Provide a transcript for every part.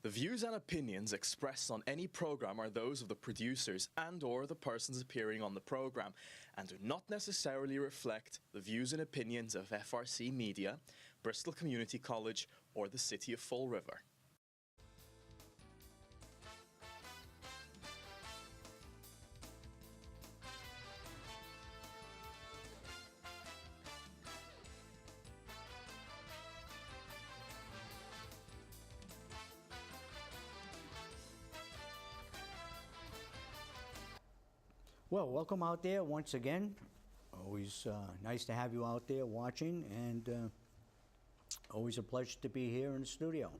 The views and opinions expressed on any program are those of the producers and/or the persons appearing on the program and do not necessarily reflect the views and opinions of FRC Media, Bristol Community College, or the City of Fall River. Well, welcome out there once again. Always nice to have you out there watching, and always a pleasure to be here in the studio.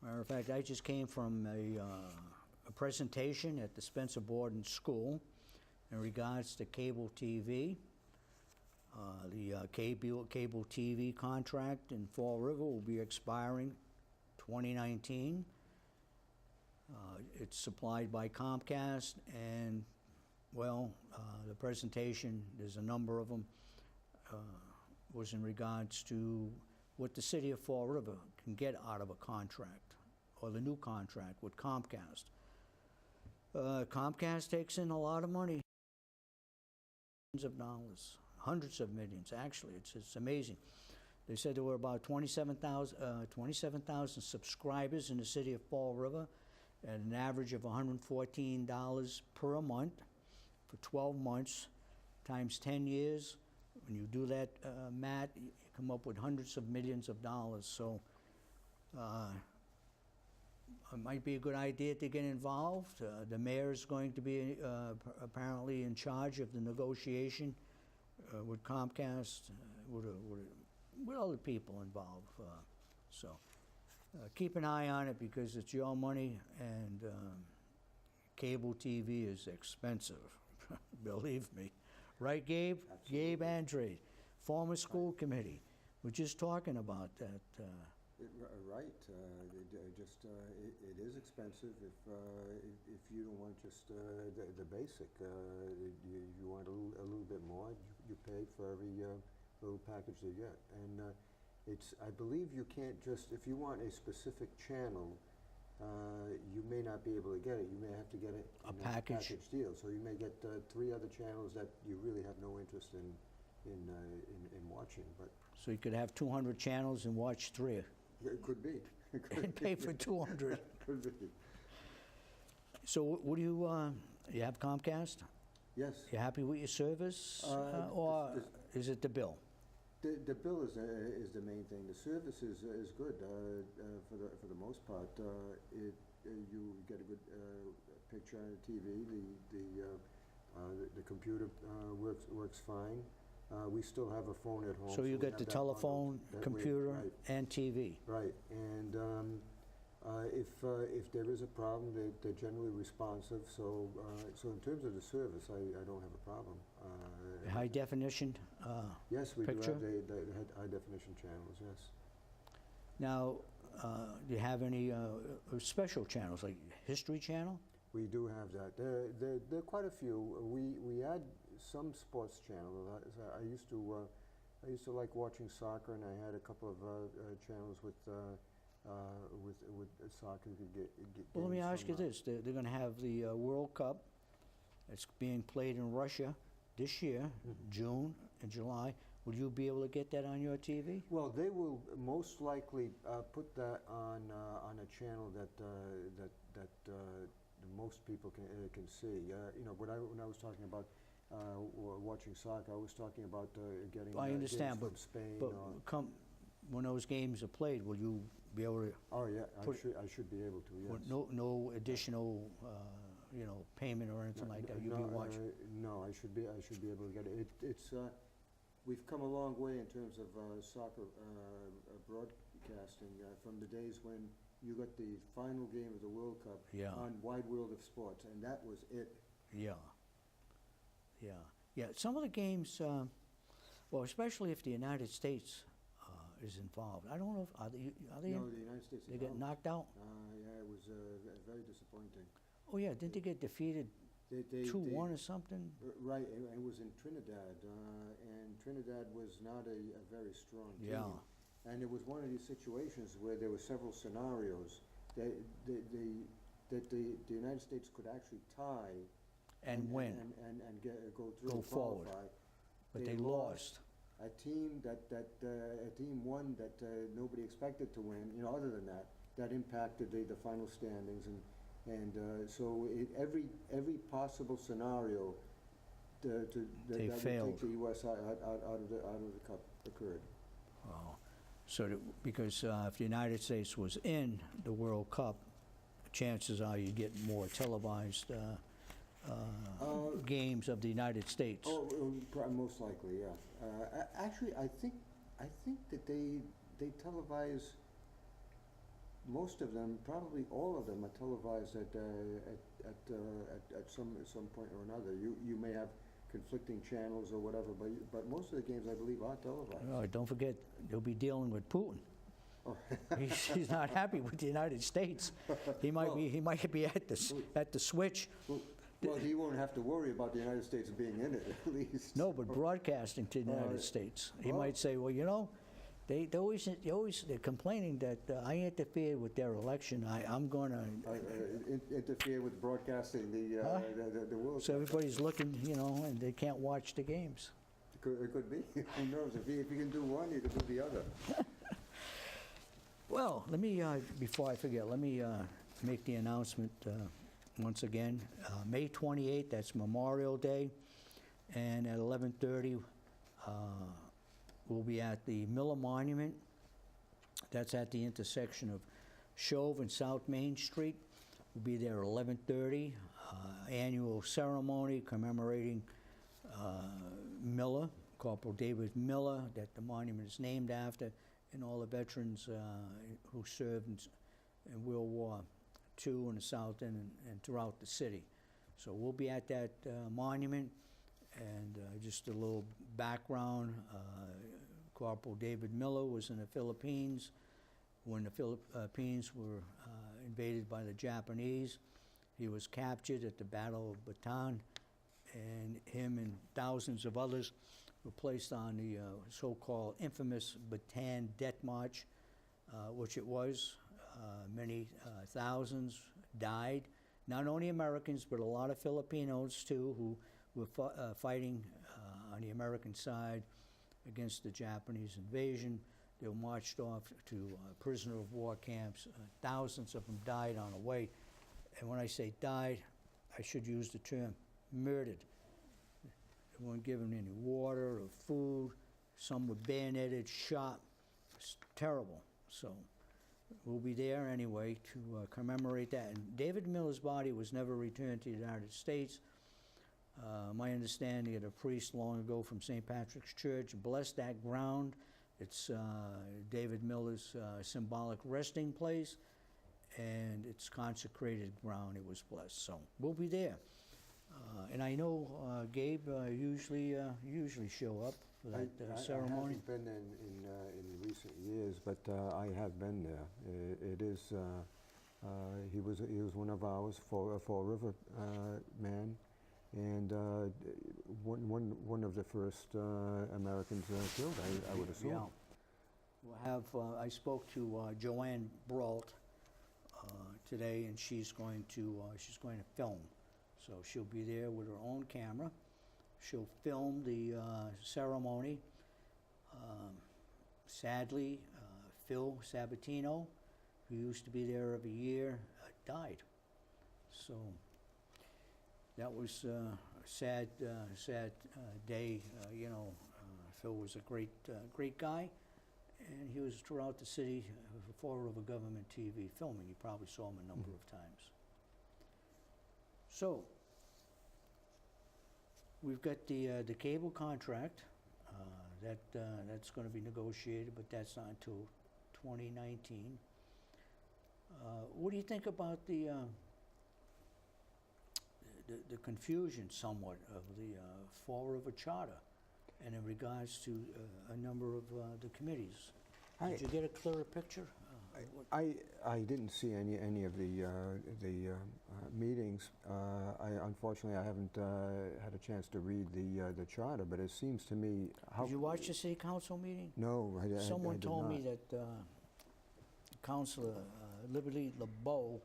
Matter of fact, I just came from a presentation at the Spencer Borden School in regards to cable TV. The cable TV contract in Fall River will be expiring 2019. It's supplied by Comcast, and well, the presentation, there's a number of them, was in regards to what the City of Fall River can get out of a contract, or the new contract with Comcast. Comcast takes in a lot of money, millions of dollars, hundreds of millions, actually. It's amazing. They said there were about 27,000 subscribers in the City of Fall River at an average of $114 per month. For 12 months times 10 years, when you do that math, you come up with hundreds of millions of dollars. So it might be a good idea to get involved. The mayor is going to be apparently in charge of the negotiation with Comcast, with other people involved. So keep an eye on it, because it's your money, and cable TV is expensive. Believe me. Right, Gabe? Absolutely. Gabe Andrade, former school committee. We're just talking about that. Right. It is expensive if you don't want just the basic. You want a little bit more, you pay for every little package you get. And I believe you can't just, if you want a specific channel, you may not be able to get it. You may have to get it in a package deal. So you may get 3 other channels that you really have no interest in watching. But so you could have 200 channels and watch 3. It could be. And pay for 200. Could be. So what do you have Comcast? Yes. You happy with your service, or is it the bill? The bill is the main thing. The service is good for the most part. You get a good picture on the TV. The computer works fine. We still have a phone at home. So you get the telephone, computer, right, and TV. Right, and if there is a problem, they're generally responsive. So in terms of the service, I don't have a problem. High definition yes, we picture? do have the high definition channels. Yes. Now, do you have any special channels, like History Channel? We do have that. There are quite a few. We add some sports channels. I used to like watching soccer, and I had a couple of channels with soccer. You could get well, let me ask you this: they're going to have the World Cup. It's being played in Russia this year, June and July. Will you be able to get that on your TV? Well, they will most likely put that on a channel that most people can see. You know, when I was talking about watching soccer, I was talking about getting I understand, games from Spain. But when those games are played, will you be able to? Oh yeah, I should be able to. Yes. No additional payment or anything like that. You'll be watching. No, I should be able to get it. It's we've come a long way in terms of soccer broadcasting from the days when you got the final game of the World Cup on Wide World of Sports, and that was it. Yeah. Some of the games, well, especially if the United States is involved. I don't know if are they. No, the United States. They get knocked out. Yeah, it was very disappointing. Oh yeah, didn't they get defeated 2-1 or something? Right, it was in Trinidad, and Trinidad was not a very strong team. Yeah. And it was one of these situations where there were several scenarios. that the United States could actually tie And win, and go through Go and forward. qualify. but they lost. A team a team won that nobody expected to win. You know, other than that, that impacted the final standings, and so every possible scenario that They would failed. take the U.S. out of the cup occurred. Wow. So, because if the United States was in the World Cup, chances are you get more televised games of the United States. Most likely, yeah. Actually, I think that they televise most of them, probably all of them, are televised at some point or another. You may have conflicting channels or whatever, but most of the games, I believe, are televised. Oh, don't forget, you'll be dealing with Putin. Oh. He's not happy with the United States. He might be at the switch. Well, he won't have to worry about the United States being in it, at least. No, but broadcasting to the United States. He might say, well, you know, they're complaining that I interfered with their election. I'm going to. Interfere with broadcasting the World So Cup. everybody's looking, you know, and they can't watch the games. It could be. Who knows? If you can do one, you can do the other. Well, let me, before I forget, let me make the announcement once again. May 28th, that's Memorial Day, and at 11:30, we'll be at the Miller Monument. That's at the intersection of Shove and South Main Street. We'll be there at 11:30. Annual ceremony commemorating Miller, Corporal David Miller, that the monument is named after, and all the veterans who served in World War II in the South End and throughout the city. So we'll be at that monument, and just a little background. Corporal David Miller was in the Philippines when the Philippines were invaded by the Japanese. He was captured at the Battle of Bataan, and him and thousands of others were placed on the so-called infamous Bataan Death March, which it was. Many thousands died, not only Americans, but a lot of Filipinos too, who were fighting on the American side against the Japanese invasion. They were marched off to prisoner of war camps. Thousands of them died on the way. And when I say died, I should use the term murdered. They weren't given any water or food. Some were bayoneted, shot. It's terrible. So we'll be there anyway to commemorate that. And David Miller's body was never returned to the United States. My understanding of a priest long ago from St. Patrick's Church blessed that ground. It's David Miller's symbolic resting place, and it's consecrated ground. It was blessed. So we'll be there. And I know Gabe usually show up for that ceremony. I haven't been in recent years, but I have been there. It is. He was one of ours, Fall River man, and one of the first Americans killed. I would assume. Yeah. We'll have. I spoke to Joanne Brault today, and she's going to film. So she'll be there with her own camera. She'll film the ceremony. Sadly, Phil Sabatino, who used to be there every year, died. So that was a sad day. Phil was a great guy, and he was throughout the city for Fall River Government TV filming. You probably saw him a number of times. So we've got the cable contract that's going to be negotiated, but that's not until 2019. What do you think about the confusion somewhat of the Fall River Charter, and in regards to a number of the committees? Did you get a clearer picture? I didn't see any of the meetings. Unfortunately, I haven't had a chance to read the charter, but it seems to me. Did you watch the city council meeting? No, I Someone did told not. me that Councilor Liberty LeBeau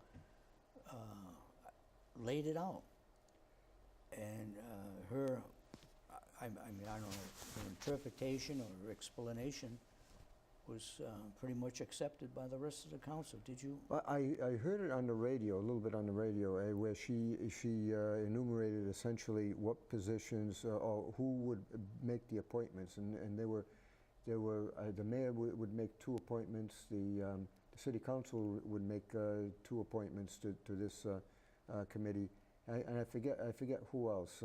laid it out. And her, I mean, I don't know, her interpretation or her explanation was pretty much accepted by the rest of the council. Did you? I heard it on the radio, a little bit on the radio, where she enumerated essentially what positions or who would make the appointments, and the mayor would make 2 appointments, the city council would make 2 appointments to this committee, and I forget who else.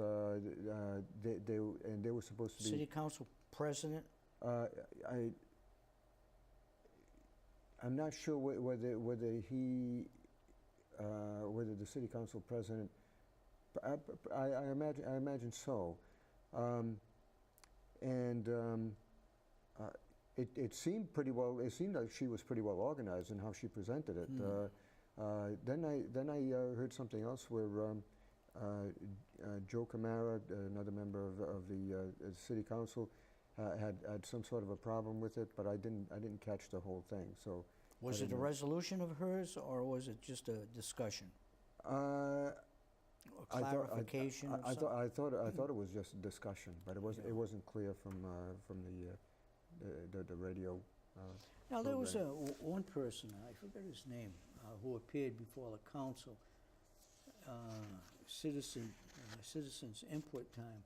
They were supposed to be City council president? I'm not sure whether the city council president. I imagine so, it seemed pretty well. It seemed like she was pretty well organized in how she presented it. Then I heard something else where Joe Camara, another member of the city council, had some sort of a problem with it, but I didn't catch the whole thing. So was it a resolution of hers, or was it just a discussion? A clarification? I thought it was just a discussion, but it wasn't clear from the radio. Now there was one person, I forget his name, who appeared before the council, citizens input time,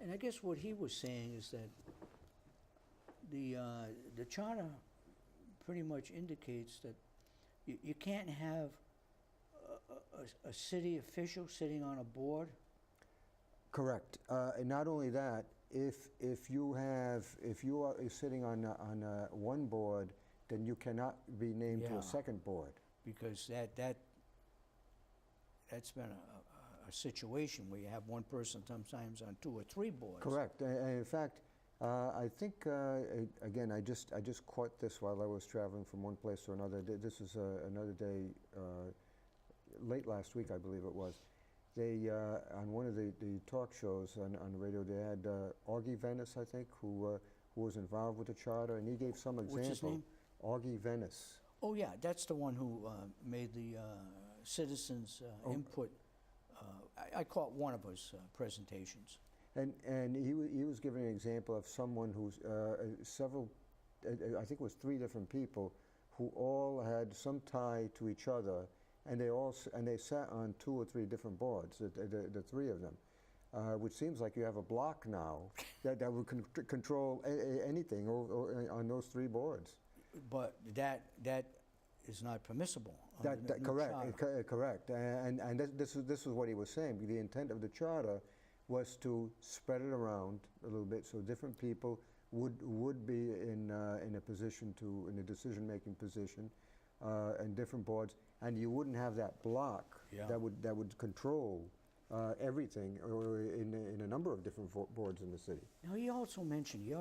and I guess what he was saying is that the charter pretty much indicates that you can't have a city official sitting on a board. Correct. And not only that, if you are sitting on one board, then you cannot be named to a second board. Because that's been a situation where you have one person sometimes on 2 or 3 boards. Correct. And in fact, I think again, I just caught this while I was traveling from one place to another. This is another day, late last week, I believe it was. They on one of the talk shows on the radio, they had Augie Venice, I think, who was involved with the charter, and he gave some example. What's his name? Augie Venice. Oh yeah, that's the one who made the citizens input. I caught one of his presentations. And he was giving an example of someone who's several, I think it was 3 different people, who all had some tie to each other, and they sat on 2 or 3 different boards, the 3 of them, which seems like you have a block now that would control anything on those 3 boards. But that is not permissible. Correct. And this is what he was saying. The intent of the charter was to spread it around a little bit, so different people would be in a position in a decision-making position, and different boards, and you wouldn't have that block that would control everything in a number of different boards in the city. Now he also mentioned, he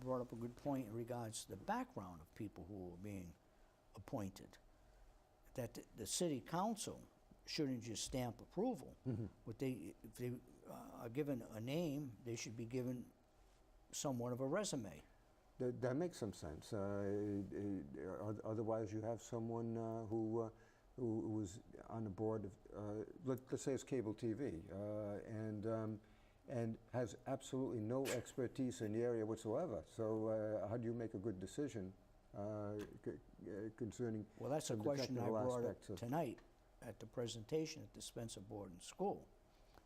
brought up a good point in regards to the background of people who were being appointed, that the city council shouldn't just stamp approval. But if they are given a name, they should be given somewhat of a resume. That makes some sense. Otherwise, you have someone who was on the board of, let's say it's cable TV, and has absolutely no expertise in the area whatsoever. So how do you make a good decision concerning? Well, that's a question I brought up tonight at the presentation at the Spencer Board and School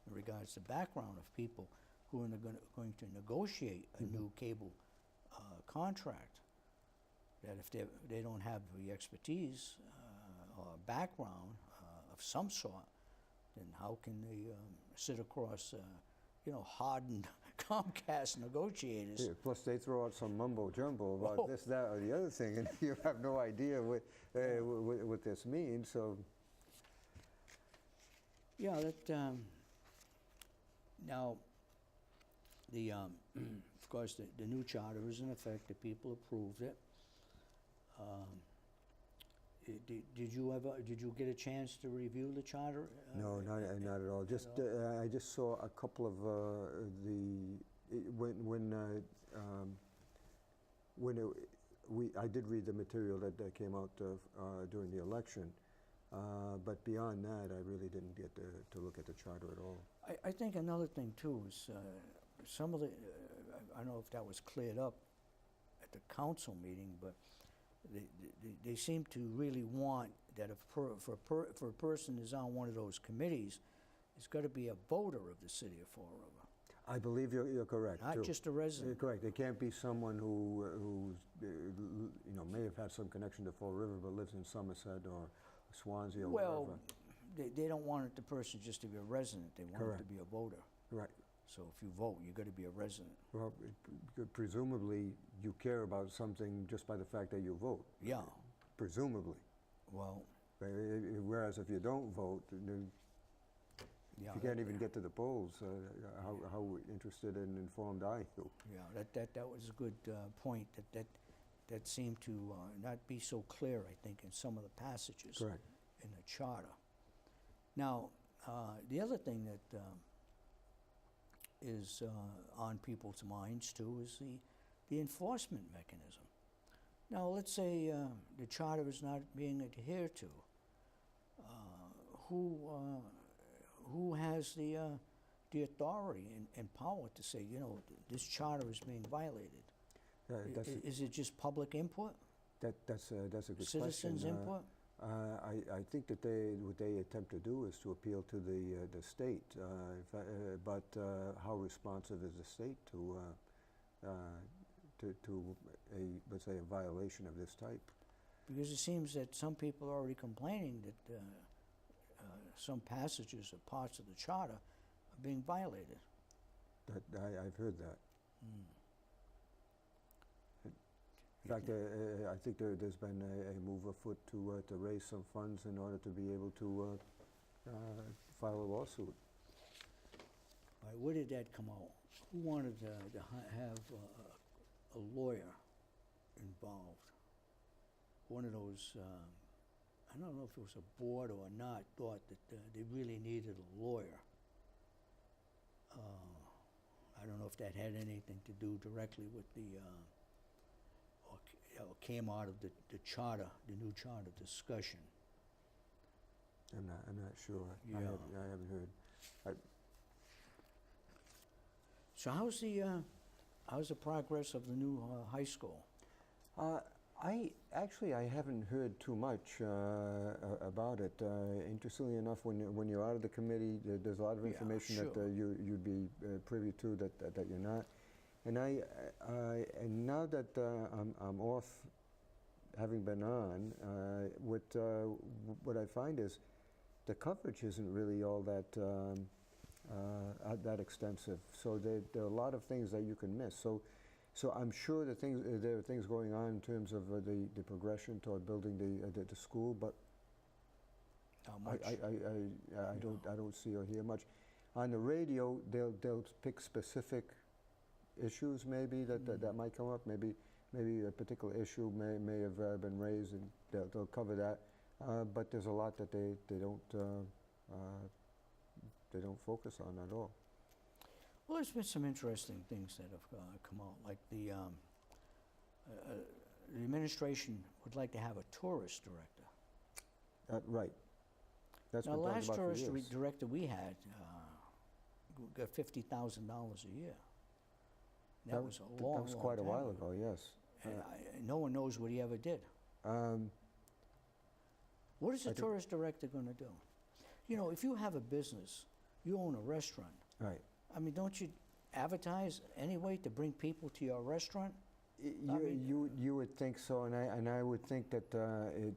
in regards to background of people who are going to negotiate a new cable contract, that if they don't have the expertise or background of some sort, then how can they sit across hardened Comcast negotiators? Yeah, plus they throw out some mumbo jumbo about this, that, or the other thing, and you have no idea what this means. So yeah, that now the of course the new charter is in effect. The people approved it. Did you get a chance to review the charter? No, not at all. Just I just saw a couple of I did read the material that came out during the election, but beyond that, I really didn't get to look at the charter at all. I think another thing too is some of the, I don't know if that was cleared up at the council meeting, but they seem to really want that if for a person is on one of those committees, it's got to be a voter of the city of Fall River. I believe you're correct, Not too. just a resident. You're correct. It can't be someone who may have had some connection to Fall River but lives in Somerset or Swansea or Well, wherever. they don't want the person just to be a resident. They want Correct. it to be a voter. Right. So if you vote, you got to be a resident. Well, presumably you care about something just by the fact that you vote. Yeah. Presumably. Well, Whereas if you don't vote, yeah. if you can't even get to the polls, how interested and informed are you? Yeah, that was a good point. That seemed to not be so clear, I think, in some of the passages Correct. in the charter. Now, the other thing that is on people's minds too is the enforcement mechanism. Now, let's say the charter is not being adhered to. Who has the authority and power to say, this charter is being violated? Is it just public input? That's a good Citizens' question. input? I think that what they attempt to do is to appeal to the state, but how responsive is the state to let's say, a violation of this type? Because it seems that some people are already complaining that some passages or parts of the charter are being violated. I've heard that. In fact, I think there's been a move afoot to raise some funds in order to be able to file a lawsuit. All right, where did that come out? Who wanted to have a lawyer involved? One of those, I don't know if it was a board or not, thought that they really needed a lawyer. I don't know if that had anything to do directly with the, or came out of the charter, the new charter discussion. I'm not sure. Yeah. I haven't heard. So how's the progress of the new high school? I haven't heard too much about it. Interestingly enough, when you're out of the committee, there's a lot of Yeah, information sure. that you'd be privy to that you're not. And and now that I'm off, having been on, what I find is the coverage isn't really all that extensive. So there are a lot of things that you can miss. So I'm sure that there are things going on in terms of the progression toward building the school, but How much? I don't see or hear much. On the radio, they'll pick specific issues maybe that might come up. Maybe a particular issue may have been raised, and they'll cover that. But there's a lot that they don't focus on at all. Well, there's been some interesting things that have come out, like the administration would like to have a tourist director. Right. That's Now, been talked last about for tourist years. director we had got $50,000 a year. That was a long, That was quite a long while time ago, yes. And no one knows what he ever did. What is a I think- tourist director going to do? If you have a business, you own a restaurant. Right. I mean, don't you advertise anyway to bring people to your restaurant? You would think so, and I would think that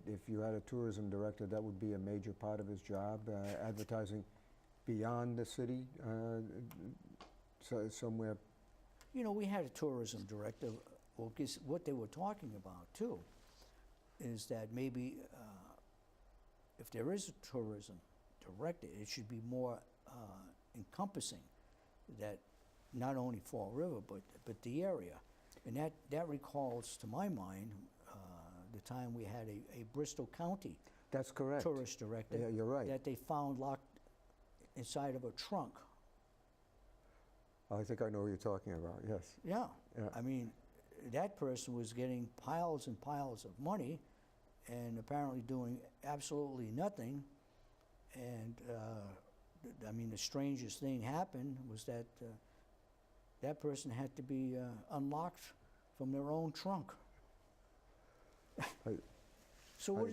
if you had a tourism director, that would be a major part of his job, advertising beyond the city, so somewhere. We had a tourism director. Well, guess what they were talking about too is that maybe if there is a tourism director, it should be more encompassing, that not only Fall River but the area, and that recalls to my mind the time we had a Bristol County That's correct. tourist director. Yeah, you're right. That they found locked inside of a trunk. I think I know what you're talking about. Yes. Yeah. Yeah. I mean, that person was getting piles and piles of money and apparently doing absolutely nothing. And I mean, the strangest thing happened was that that person had to be unlocked from their own trunk. I- So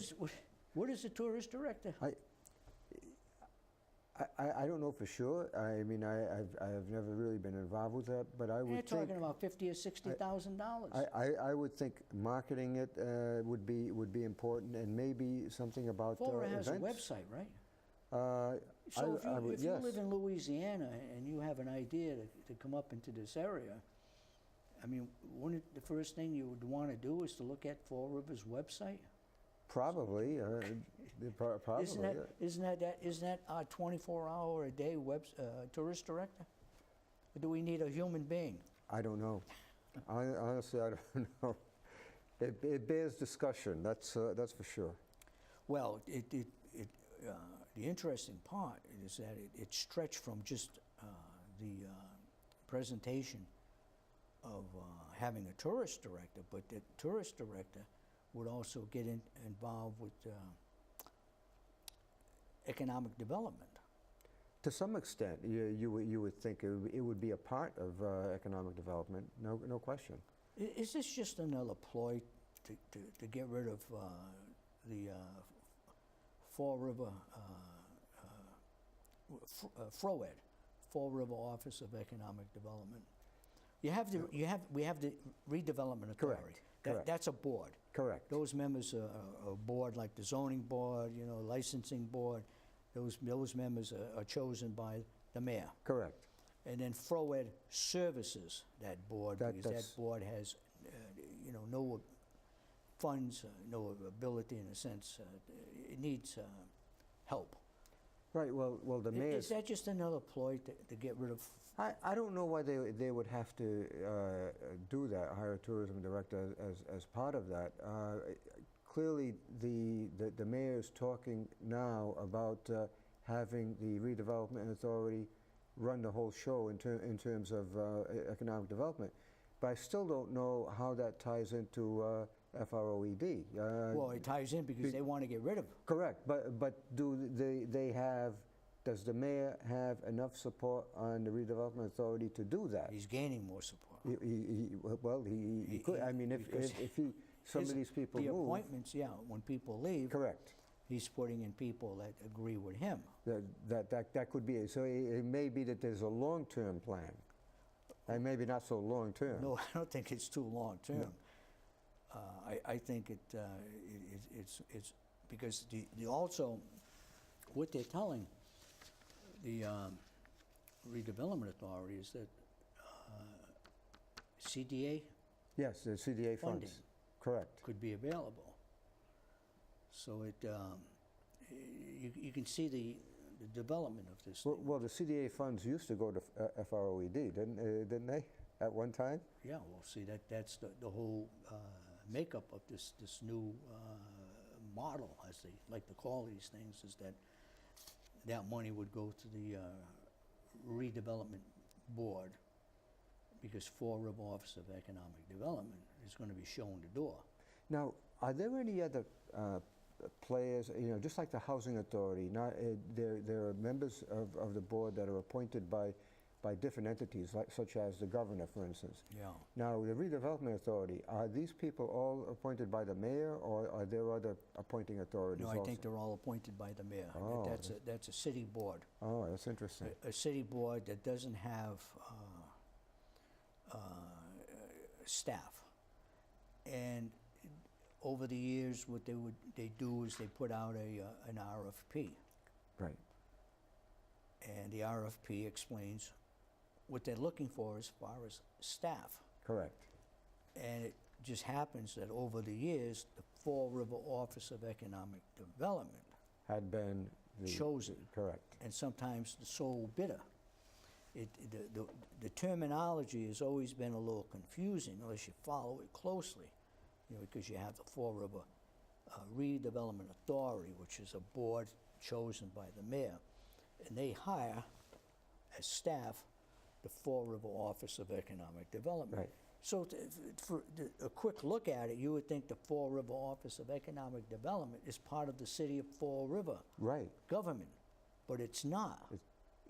what is a tourist director? I don't know for sure. I mean, I've never really been involved with that, but I You're would think talking about $50,000 or $60,000. I would think marketing it would be important, and maybe something about Fora has a events. website, right? I So would- if you yes. live in Louisiana and you have an idea to come up into this area, I mean, wouldn't the first thing you would want to do is to look at Fall River's website? Probably, probably. Isn't that our 24-hour-a-day tourist director? Or do we need a human being? I don't know. Honestly, I don't know. It bears discussion. That's for sure. Well, the interesting part is that it stretched from just the presentation of having a tourist director, but the tourist director would also get involved with economic development. To some extent, you would think it would be a part of economic development. No question. Is this just another ploy to get rid of the Fall River FROED, Fall River Office of Economic Development? We have the Redevelopment Authority. Correct. That's a board. Correct. Those members are a board like the zoning board, licensing board. Those members are chosen by the mayor. Correct. And then FROED services that board because that that's- board has, no funds, no ability in a sense. It needs help. Right. Well, the mayor. Is that just another ploy to get rid of? I don't know why they would have to do that, hire a tourism director as part of that. Clearly, the mayor is talking now about having the redevelopment authority run the whole show in terms of economic development. But I still don't know how that ties into FROED. Well, it ties in because they want to get rid of it. Correct, but does the mayor have enough support on the redevelopment authority to do that? He's gaining more support. He could. I mean, because if some of these people the move. appointments, when people leave, Correct. he's putting in people that agree with him. That could be it. So it may be that there's a long-term plan, and maybe not so long-term. No, I don't think it's too long term. I think it's because also what they're telling the redevelopment authority is that CDA Yes, the CDA funding funds. Correct. could be available. So you can see the development of this thing. Well, the CDA funds used to go to FROED, didn't they, at one time? Yeah, well, see, that's the whole makeup of this new model, as they like to call these things, is that money would go to the redevelopment board because Fall River Office of Economic Development is going to be shown the door. Now, are there any other players, just like the Housing Authority, there are members of the board that are appointed by different entities, such as the governor, for instance. Yeah. Now, the Redevelopment Authority, are these people all appointed by the mayor, or are there other appointing authorities No, also? I think they're all appointed by the mayor. Oh, That's a city board. Oh, that's interesting. A city board that doesn't have staff. And over the years, what they do is they put out an RFP. Right. And the RFP explains what they're looking for as far as staff. Correct. And it just happens that over the years, the Fall River Office of Economic Development Had been chosen. Correct. And sometimes the sole bidder. The terminology has always been a little confusing unless you follow it closely, because you have the Fall River Redevelopment Authority, which is a board chosen by the mayor, and they hire as staff the Fall River Office of Economic Development. Right. So for a quick look at it, you would think the Fall River Office of Economic Development is part of the city of Fall River Right. government, but it's not.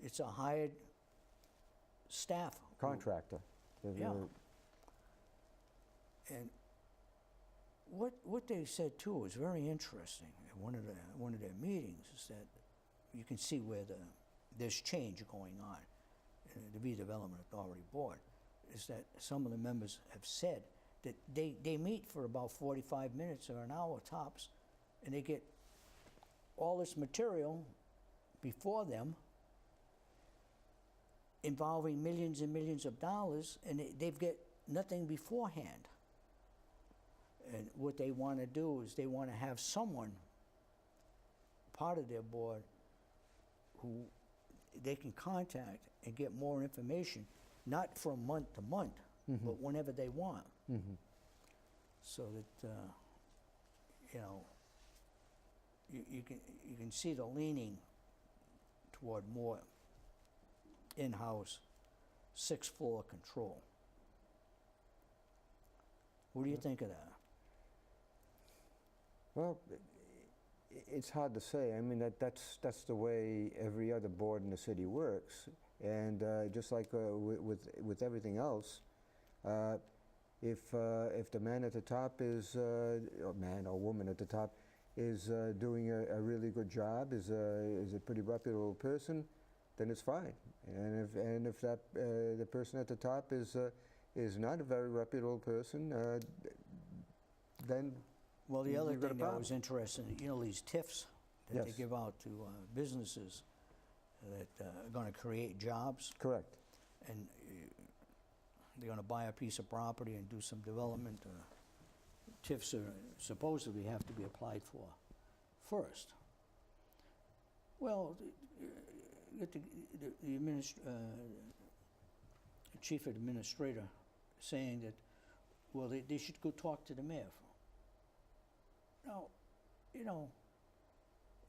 It's a hired staff group. Contractor. Yeah. And what they said too was very interesting at one of their meetings, is that you can see where there's change going on in the Redevelopment Authority Board, is that some of the members have said that they meet for about 45 minutes or an hour tops, and they get all this material before them involving millions and millions of dollars, and they've got nothing beforehand. And what they want to do is they want to have someone, part of their board, who they can contact and get more information, not from month to month, but whenever they want. So that, you can see the leaning toward more in-house, sixth-floor control. What do you think of that? Well, it's hard to say. I mean, that's the way every other board in the city works. And just like with everything else, if the man at the top is, or man or woman at the top, is doing a really good job, is a pretty reputable person, then it's fine. And if that the person at the top is not a very reputable person, then Well, the other you've got a thing that problem. was interesting, these TIFs that they Yes. give out to businesses that are going to create jobs, Correct. and they're going to buy a piece of property and do some development. TIFs are supposedly have to be applied for first. Well, the chief administrator saying that, well, they should go talk to the mayor. Now,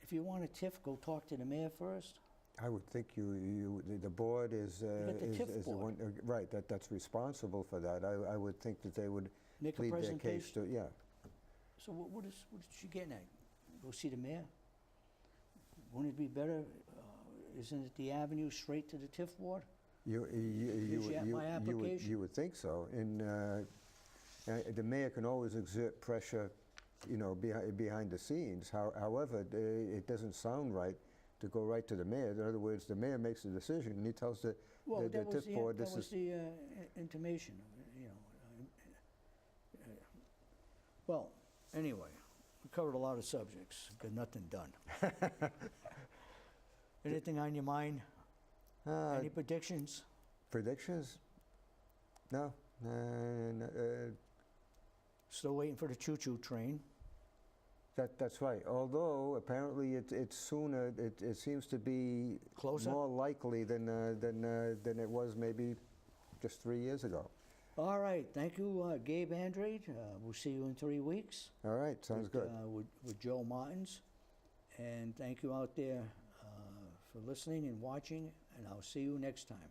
if you want a TIF, go talk to the mayor first. I would think the board is got the TIF the board. one, right, that's responsible for that. I would think that they would Make a plead their case presentation. to, yeah. So what is she getting at? Go see the mayor? Wouldn't it be better, isn't it the avenue straight to the TIF board? You Appreciate my application? you would think so. And the mayor can always exert pressure, behind the scenes. However, it doesn't sound right to go right to the mayor. In other words, the mayor makes the decision, and he tells the Well, that was TIF board that this was is. the intimation, Well, anyway, we covered a lot of subjects, got nothing done. Anything on your mind? Any predictions? Predictions? No. Still waiting for the choo-choo train. That's right. Although apparently it's sooner. It seems to be Closer? more likely than it was maybe just 3 years ago. All right, thank you, Gabe Andrade. We'll see you in 3 weeks. All right, sounds good. With Joe Martins. And thank you out there for listening and watching, and I'll see you next time.